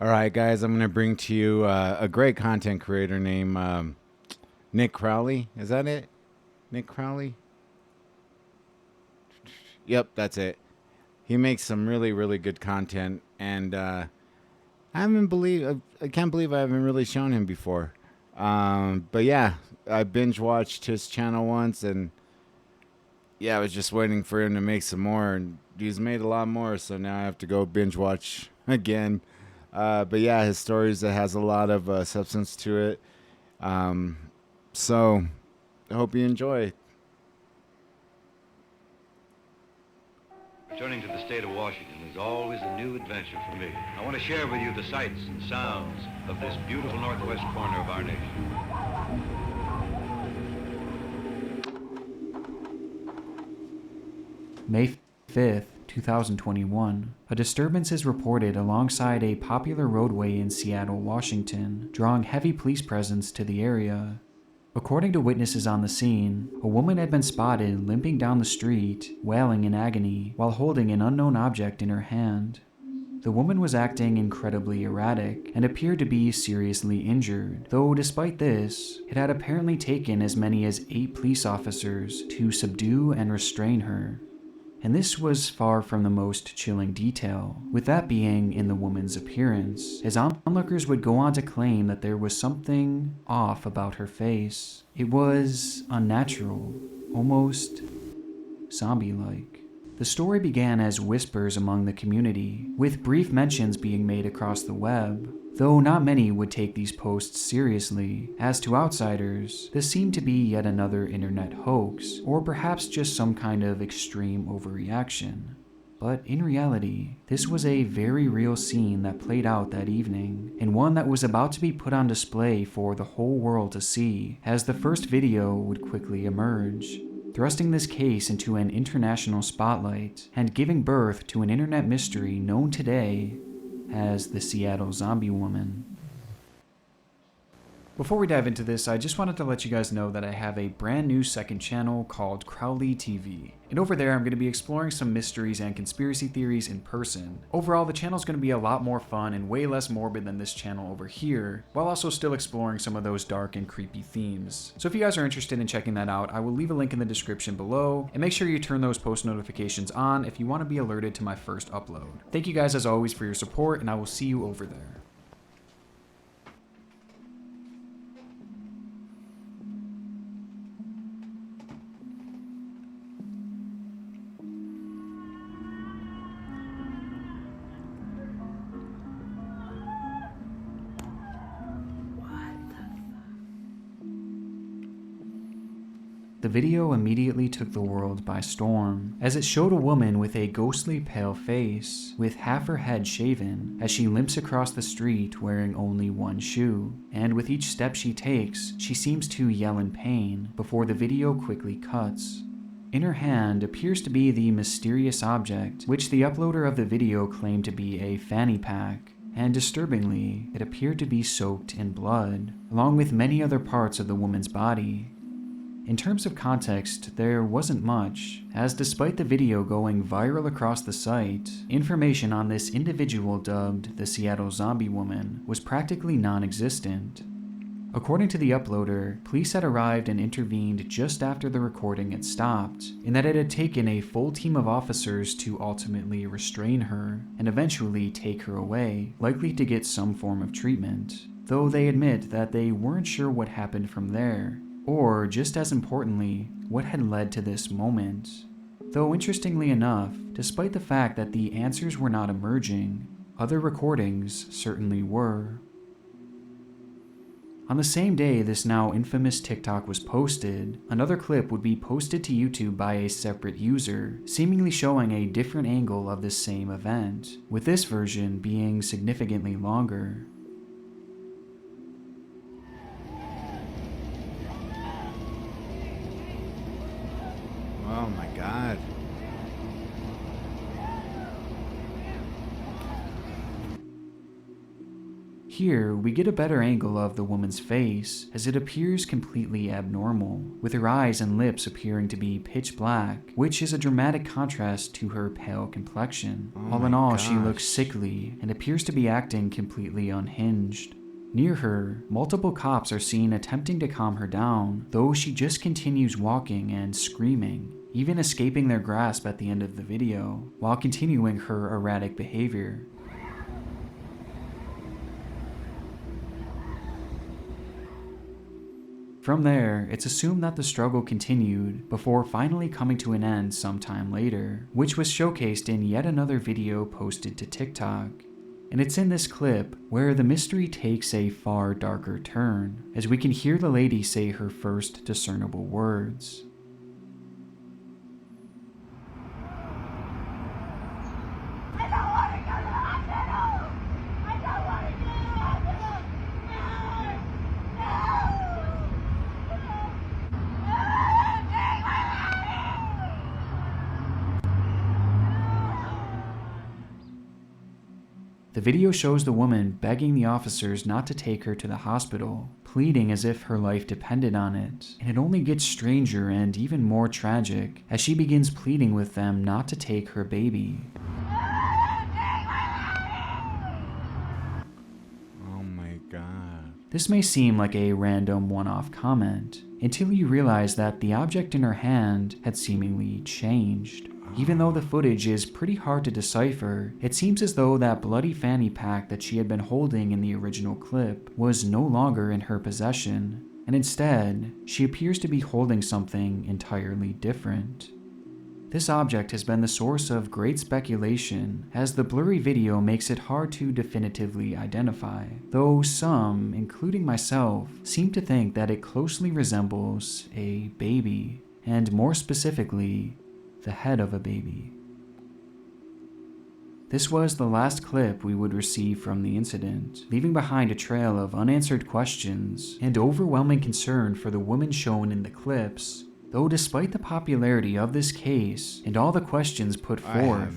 All right, guys, I'm going to bring to you a great content creator named Nick Crowley. Is that it? Nick Crowley? Yep, that's it. He makes some really, really good content, and I can't believe I haven't really shown him before. But yeah, I binge watched his channel once, and yeah, I was just waiting for him to make some more, and he's made a lot more, so now I have to go binge watch again. But yeah, his stories that has a lot of substance to it. Um, so I hope you enjoy. Returning to the state of Washington is always a new adventure for me. I want to share with you the sights and sounds of this beautiful northwest corner of our nation. May 5th, 2021, a disturbance is reported alongside a popular roadway in Seattle, Washington, drawing heavy police presence to the area. According to witnesses on the scene, a woman had been spotted limping down the street, wailing in agony, while holding an unknown object in her hand. The woman was acting incredibly erratic and appeared to be seriously injured, though despite this, it had apparently taken as many as 8 police officers to subdue and restrain her. And this was far from the most chilling detail, with that being in the woman's appearance, as onlookers would go on to claim that there was something off about her face. It was unnatural, almost zombie-like. The story began as whispers among the community, with brief mentions being made across the web, though not many would take these posts seriously. As to outsiders, this seemed to be yet another internet hoax, or perhaps just some kind of extreme overreaction. But in reality, this was a very real scene that played out that evening, and one that was about to be put on display for the whole world to see, as the first video would quickly emerge, thrusting this case into an international spotlight and giving birth to an internet mystery known today as the Seattle Zombie Woman. Before we dive into this, I just wanted to let you guys know that I have a brand new second channel called Crowley TV. And over there, I'm going to be exploring some mysteries and conspiracy theories in person. Overall, the channel is going to be a lot more fun and way less morbid than this channel over here, while also still exploring some of those dark and creepy themes. So if you guys are interested in checking that out, I will leave a link in the description below, and make sure you turn those post notifications on if you want to be alerted to my first upload. Thank you guys as always for your support, and I will see you over there. The video immediately took the world by storm, as it showed a woman with a ghostly pale face, with half her head shaven, as she limps across the street wearing only one shoe, and with each step she takes, she seems to yell in pain, before the video quickly cuts. In her hand appears to be the mysterious object, which the uploader of the video claimed to be a fanny pack, and disturbingly, it appeared to be soaked in blood, along with many other parts of the woman's body. In terms of context, there wasn't much, as despite the video going viral across the site, information on this individual dubbed the Seattle Zombie Woman was practically non-existent. According to the uploader, police had arrived and intervened just after the recording had stopped, in that it had taken a full team of officers to ultimately restrain her, and eventually take her away, likely to get some form of treatment, though they admit that they weren't sure what happened from there, or, just as importantly, what had led to this moment. Though interestingly enough, despite the fact that the answers were not emerging, other recordings certainly were. On the same day this now infamous TikTok was posted, another clip would be posted to YouTube by a separate user, seemingly showing a different angle of the same event, with this version being significantly longer. Oh my God. Here, we get a better angle of the woman's face, as it appears completely abnormal, with her eyes and lips appearing to be pitch black, which is a dramatic contrast to her pale complexion. All in all, she looks sickly and appears to be acting completely unhinged. Near her, multiple cops are seen attempting to calm her down, though she just continues walking and screaming, even escaping their grasp at the end of the video, while continuing her erratic behavior. From there, it's assumed that the struggle continued before finally coming to an end sometime later, which was showcased in yet another video posted to TikTok. And it's in this clip where the mystery takes a far darker turn, as we can hear the lady say her first discernible words. The video shows the woman begging the officers not to take her to the hospital, pleading as if her life depended on it, and it only gets stranger and even more tragic as she begins pleading with them not to take her baby. Oh my god. This may seem like a random one-off comment, until you realize that the object in her hand had seemingly changed. Even though the footage is pretty hard to decipher, it seems as though that bloody fanny pack that she had been holding in the original clip was no longer in her possession, and instead, she appears to be holding something entirely different. This object has been the source of great speculation, as the blurry video makes it hard to definitively identify, though some, including myself, seem to think that it closely resembles a baby, and more specifically, the head of a baby. This was the last clip we would receive from the incident, leaving behind a trail of unanswered questions and overwhelming concern for the woman shown in the clips, though despite the popularity of this case and all the questions put forth,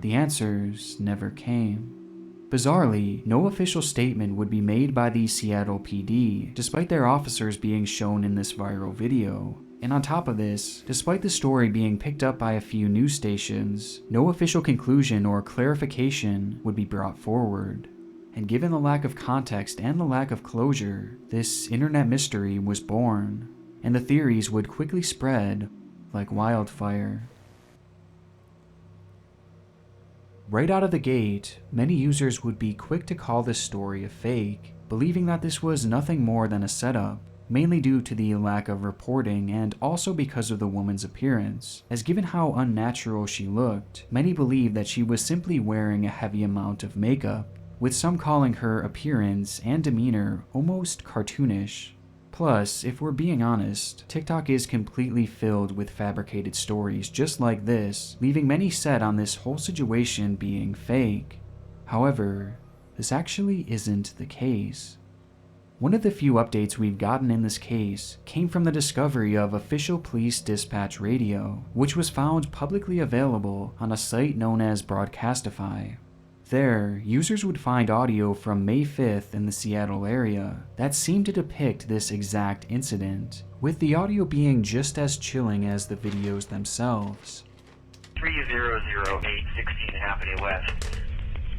the answers never came. Bizarrely, no official statement would be made by the Seattle PD, despite their officers being shown in this viral video. And on top of this, despite the story being picked up by a few news stations, no official conclusion or clarification would be brought forward. And given the lack of context and the lack of closure, this internet mystery was born, and the theories would quickly spread like wildfire. Right out of the gate, many users would be quick to call this story a fake, believing that this was nothing more than a setup, mainly due to the lack of reporting and also because of the woman's appearance, as given how unnatural she looked, many believed that she was simply wearing a heavy amount of makeup, with some calling her appearance and demeanor almost cartoonish. Plus, if we're being honest, TikTok is completely filled with fabricated stories just like this, leaving many set on this whole situation being fake. However, this actually isn't the case. One of the few updates we've gotten in this case came from the discovery of official police dispatch radio, which was found publicly available on a site known as Broadcastify. There, users would find audio from May 5th in the Seattle area that seemed to depict this exact incident, with the audio being just as chilling as the videos themselves. 3008 16th Avenue West.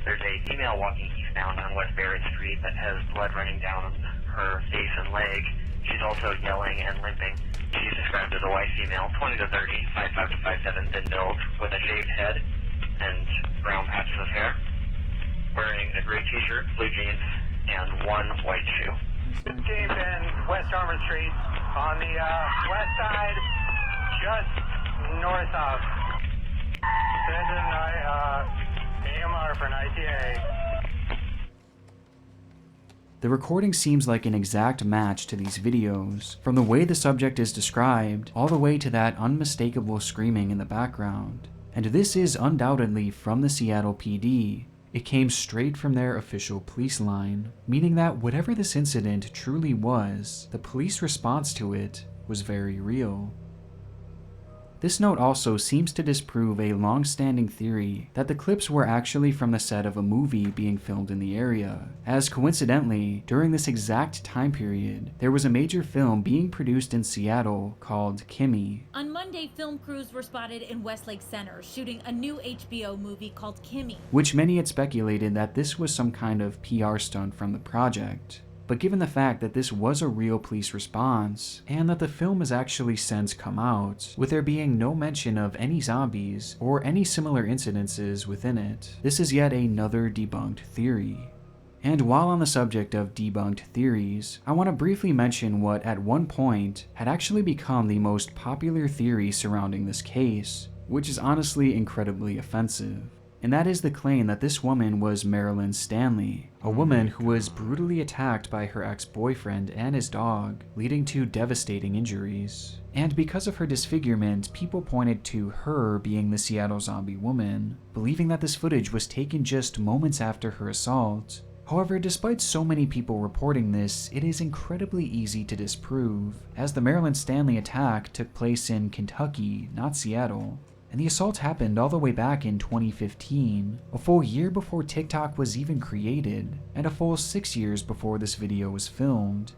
There's a female walking eastbound on West Barrett Street that has blood running down her face and leg. She's also yelling and limping. She's described as a white female, 20 to 30, 5'5 to 5'7", thin build, with a shaved head and brown patches of hair, wearing a gray t-shirt, blue jeans, and one white shoe. James and West Armour Street on the west side, just north of. Send an AMR for an ITA. The recording seems like an exact match to these videos, from the way the subject is described, all the way to that unmistakable screaming in the background. And this is undoubtedly from the Seattle PD. It came straight from their official police line, meaning that whatever this incident truly was, the police response to it was very real. This note also seems to disprove a long-standing theory that the clips were actually from the set of a movie being filmed in the area, as coincidentally, during this exact time period, there was a major film being produced in Seattle called Kimmy. On Monday, film crews were spotted in Westlake Center shooting a new HBO movie called Kimmy, which many had speculated that this was some kind of PR stunt from the project. But given the fact that this was a real police response, and that the film has actually since come out, with there being no mention of any zombies or any similar incidences within it, this is yet another debunked theory. And while on the subject of debunked theories, I want to briefly mention what at one point had actually become the most popular theory surrounding this case, which is honestly incredibly offensive. And that is the claim that this woman was Marilyn Stanley, a woman who was brutally attacked by her ex-boyfriend and his dog, leading to devastating injuries. And because of her disfigurement, people pointed to her being the Seattle zombie woman, believing that this footage was taken just moments after her assault. However, despite so many people reporting this, it is incredibly easy to disprove, as the Marilyn Stanley attack took place in Kentucky, not Seattle. And the assault happened all the way back in 2015, a full year before TikTok was even created, and a full 6 years before this video was filmed.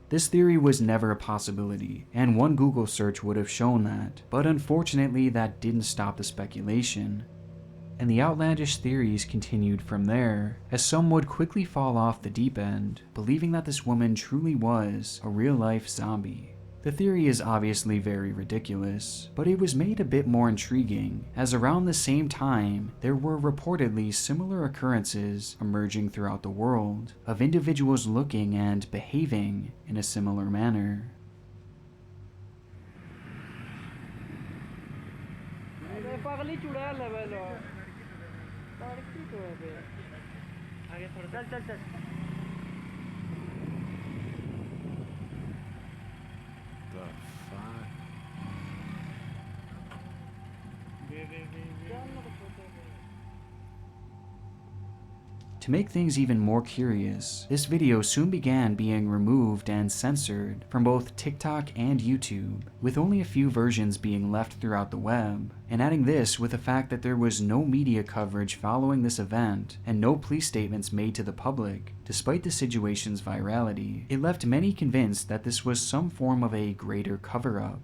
This theory was never a possibility, and one Google search would have shown that, but unfortunately that didn't stop the speculation. And the outlandish theories continued from there, as some would quickly fall off the deep end, believing that this woman truly was a real-life zombie. The theory is obviously very ridiculous, but it was made a bit more intriguing, as around the same time, there were reportedly similar occurrences emerging throughout the world, of individuals looking and behaving in a similar manner. The fuck? To make things even more curious, this video soon began being removed and censored from both TikTok and YouTube, with only a few versions being left throughout the web. And adding this with the fact that there was no media coverage following this event, and no police statements made to the public, despite the situation's virality, it left many convinced that this was some form of a greater cover-up.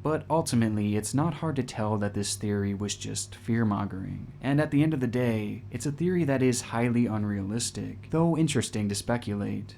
But ultimately, it's not hard to tell that this theory was just fear-mongering. And at the end of the day, it's a theory that is highly unrealistic, though interesting to speculate.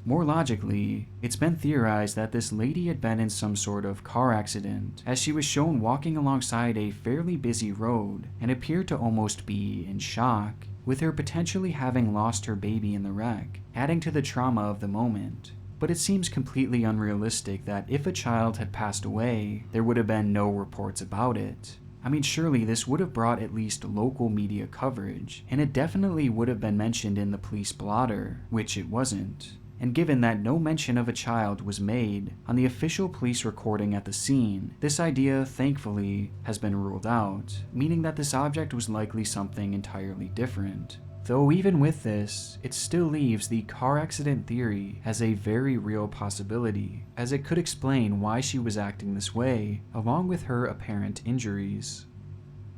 More logically, it's been theorized that this lady had been in some sort of car accident, as she was shown walking alongside a fairly busy road and appeared to almost be in shock, with her potentially having lost her baby in the wreck, adding to the trauma of the moment. But it seems completely unrealistic that if a child had passed away, there would have been no reports about it. I mean, surely this would have brought at least local media coverage, and it definitely would have been mentioned in the police blotter, which it wasn't. And given that no mention of a child was made on the official police recording at the scene, this idea, thankfully, has been ruled out, meaning that this object was likely something entirely different. Though even with this, it still leaves the car accident theory as a very real possibility, as it could explain why she was acting this way, along with her apparent injuries.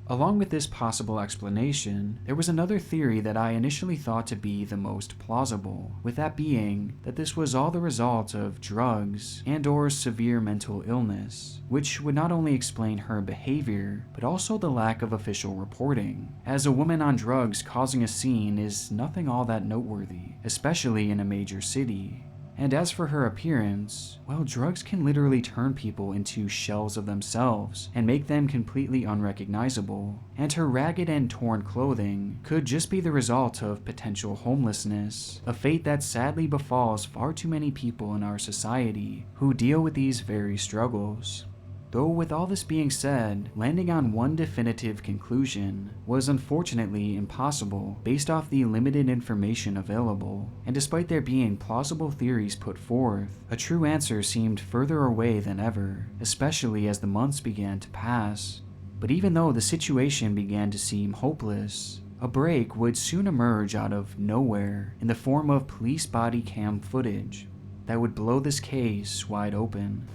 Along with this possible explanation, there was another theory that I initially thought to be the most plausible, with that being that this was all the result of drugs and/or severe mental illness, which would not only explain her behavior, but also the lack of official reporting, as a woman on drugs causing a scene is nothing all that noteworthy, especially in a major city. And as for her appearance, well, drugs can literally turn people into shells of themselves and make them completely unrecognizable, and her ragged and torn clothing could just be the result of potential homelessness, a fate that sadly befalls far too many people in our society who deal with these very struggles. Though with all this being said, landing on one definitive conclusion was unfortunately impossible based off the limited information available, and despite there being plausible theories put forth, a true answer seemed further away than ever, especially as the months began to pass. But even though the situation began to seem hopeless, a break would soon emerge out of nowhere in the form of police body cam footage that would blow this case wide open.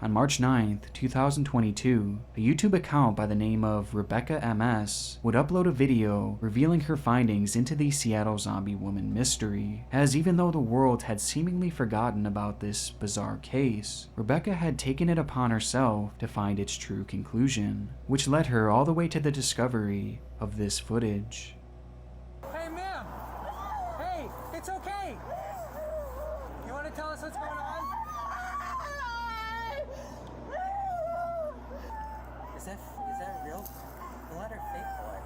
On March 9th, 2022, a YouTube account by the name of Rebecca MS would upload a video revealing her findings into the Seattle Zombie Woman mystery, as even though the world had seemingly forgotten about this bizarre case, Rebecca had taken it upon herself to find its true conclusion, which led her all the way to the discovery of this footage. Hey, ma'am! Hey, it's okay! You want to tell us what's going on? Is that real blood or fake blood?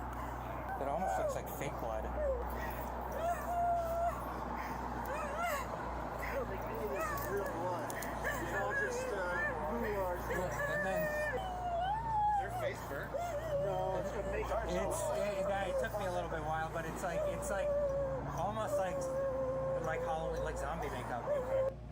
It almost looks like fake blood. I don't think any of this is real blood. It's all just and then their face burnt? No, it's gonna make ours. It took me a little bit while, but it's like almost like Halloween, like zombie makeup.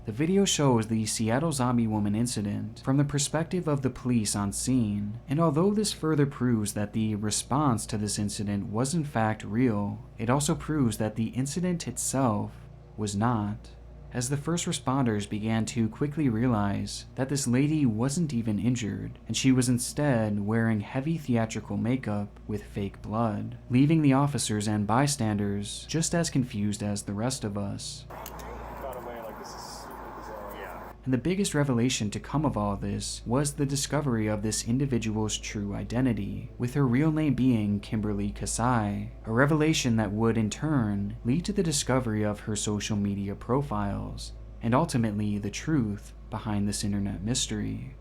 The video shows the Seattle Zombie Woman incident from the perspective of the police on scene, and although this further proves that the response to this incident was in fact real, it also proves that the incident itself was not, as the first responders began to quickly realize that this lady wasn't even injured, and she was instead wearing heavy theatrical makeup with fake blood, leaving the officers and bystanders just as confused as the rest of us. And the biggest revelation to come of all this was the discovery of this individual's true identity, with her real name being Kimberly Kasai, a revelation that would in turn lead to the discovery of her social media profiles, and ultimately the truth behind this internet mystery.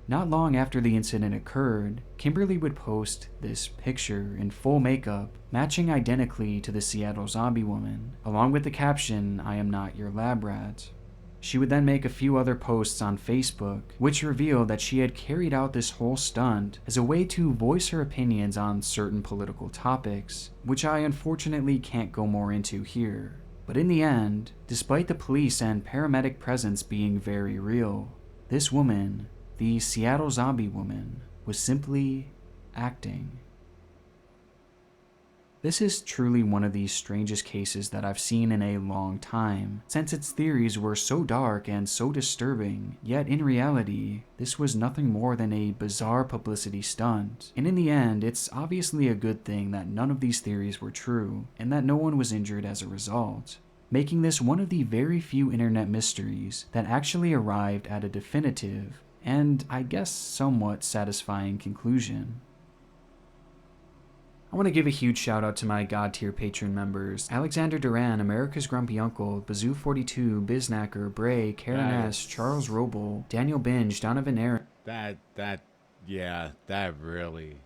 Not long after the incident occurred, Kimberly would post this picture in full makeup, matching identically to the Seattle Zombie Woman, along with the caption, "I am not your lab rat." She would then make a few other posts on Facebook, which revealed that she had carried out this whole stunt as a way to voice her opinions on certain political topics, which I unfortunately can't go more into here. But in the end, despite the police and paramedic presence being very real, this woman, the Seattle Zombie Woman, was simply acting. This is truly one of the strangest cases that I've seen in a long time, since its theories were so dark and so disturbing, yet in reality, this was nothing more than a bizarre publicity stunt. And in the end, it's obviously a good thing that none of these theories were true, and that no one was injured as a result, making this one of the very few internet mysteries that actually arrived at a definitive, and I guess somewhat satisfying conclusion. I want to give a huge shout out to my God tier patron members: Alexander Duran, America's Grumpy Uncle, Bazoo42, Biznacker, Bray, Karen S., Charles Roble, Daniel Binge, Donovan Aaron. That really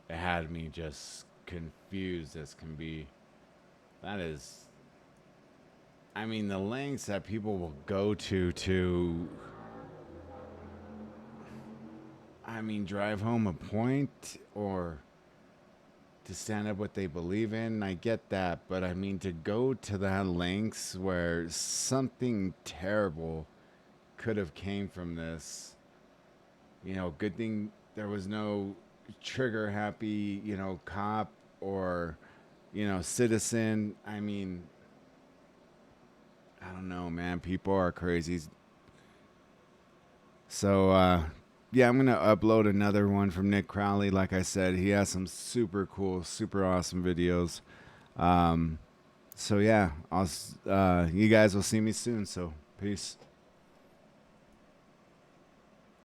had me just confused as can be. That is, I mean, the lengths that people will go to, I mean, drive home a point or to stand up what they believe in. I get that, but I mean, to go to that lengths where something terrible could have came from this, you know, good thing there was no trigger happy, you know, cop or, you know, citizen. I mean, I don't know, man, people are crazy. So, yeah, I'm going to upload another one from Nick Crowley. Like I said, he has some super cool, super awesome videos. So, yeah, you guys will see me soon. So, peace.